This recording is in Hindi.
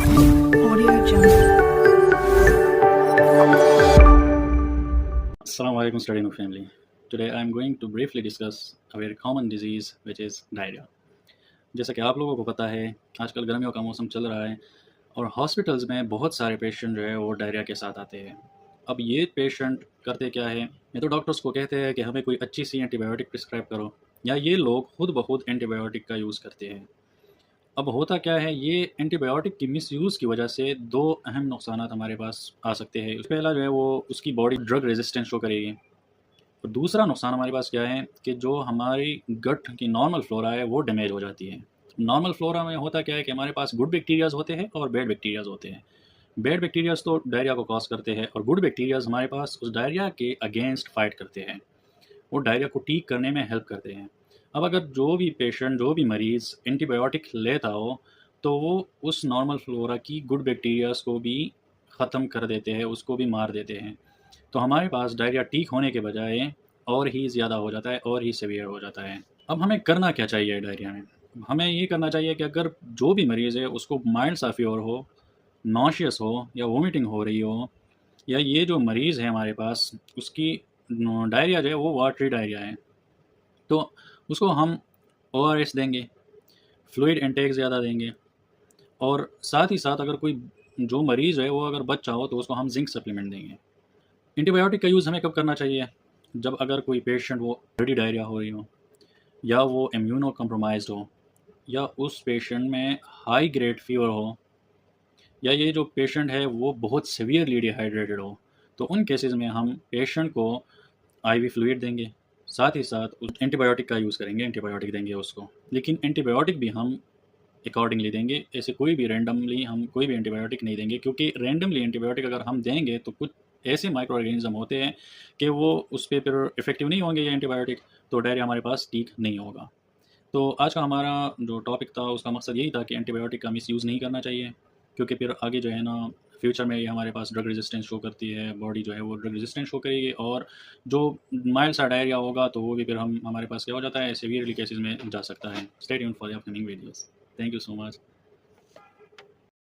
Audio Jungle. Assalamu alaikum studying family. Today I am going to briefly discuss a very common disease which is diarrhea. जैसा कि आप लोगों को पता है आजकल गर्मियों का मौसम चल रहा है और हॉस्पिटल्स में बहुत सारे पेशेंट जो है वो डायरिया के साथ आते हैं। अब ये पेशेंट करते क्या है, ये तो डॉक्टर्स को कहते हैं कि हमें कोई अच्छी सी एंटीबायोटिक प्रिस्क्राइब करो, या ये लोग खुद ब खुद एंटीबायोटिक का यूज़ करते हैं। अब होता क्या है, ये एंटीबायोटिक की मिसयूज़ की वजह से दो अहम नुकसानात हमारे पास आ सकते हैं। पहला जो है वो उसकी बॉडी ड्रग रेजिस्टेंस शो करेगी, और दूसरा नुकसान हमारे पास क्या है कि जो हमारी गट की नॉर्मल फ्लोरा है वो डैमेज हो जाती है। नॉर्मल फ्लोरा में होता क्या है कि हमारे पास गुड बैक्टीरियाज होते हैं और बैड बैक्टीरियाज होते हैं। बैड बैक्टीरियाज तो डायरिया को कॉज करते हैं और गुड बैक्टीरियाज हमारे पास उस डायरिया के अगेंस्ट फाइट करते हैं, वो डायरिया को ठीक करने में हेल्प करते हैं। अब अगर जो भी पेशेंट, जो भी मरीज़ एंटीबायोटिक लेता हो तो वो उस नॉर्मल फ्लोरा की गुड बैक्टीरियाज को भी ख़त्म कर देते हैं, उसको भी मार देते हैं। तो हमारे पास डायरिया ठीक होने के बजाय और ही ज़्यादा हो जाता है और ही सीवियर हो जाता है। अब हमें करना क्या चाहिए डायरिया में? हमें ये करना चाहिए कि अगर जो भी मरीज़ है उसको माइल्ड सा फीवर हो, नॉशियस हो या वोमिटिंग हो रही हो, या ये जो मरीज़ है हमारे पास उसकी डायरिया जो है वो वाटरी डायरिया है, तो उसको हम ओआरएस देंगे, फ्लूइड इनटेक ज़्यादा देंगे, और साथ ही साथ अगर कोई जो मरीज़ है वो अगर बच्चा हो तो उसको हम जिंक सप्लीमेंट देंगे। एंटीबायोटिक का यूज़ हमें कब करना चाहिए? जब अगर कोई पेशेंट वो ऑलरेडी डायरिया हो रही हो, या वो इम्यूनो कम्प्रोमाइज़्ड हो, या उस पेशेंट में हाई ग्रेड फीवर हो, या ये जो पेशेंट है वो बहुत सीवियरली डिहाइड्रेटेड हो। तो उन केसेस में हम पेशेंट को आईवी फ्लूइड देंगे, साथ ही साथ उस एंटीबायोटिक का यूज़ करेंगे, एंटीबायोटिक देंगे उसको। लेकिन एंटीबायोटिक भी हम अकॉर्डिंगली देंगे, ऐसे कोई भी रैंडमली हम कोई भी एंटीबायोटिक नहीं देंगे, क्योंकि रैंडमली एंटीबायोटिक अगर हम देंगे तो कुछ ऐसे माइक्रो ऑर्गेनिज्म होते हैं कि वो उस पे फिर इफेक्टिव नहीं होंगे ये एंटीबायोटिक, तो डायरिया हमारे पास ठीक नहीं होगा। तो आज का हमारा जो टॉपिक था उसका मकसद यही था कि एंटीबायोटिक का मिस यूज़ नहीं करना चाहिए, क्योंकि फिर आगे जो है ना फ्यूचर में ये हमारे पास ड्रग रेजिस्टेंस शो करती है, बॉडी जो है वो ड्रग रेजिस्टेंस शो करेगी, और जो माइल्ड सा डायरिया होगा तो वो भी फिर हम हमारे पास क्या हो जाता है, सीवियरली केसेस में जा सकता है। Stay tuned for the upcoming videos. Thank you so much.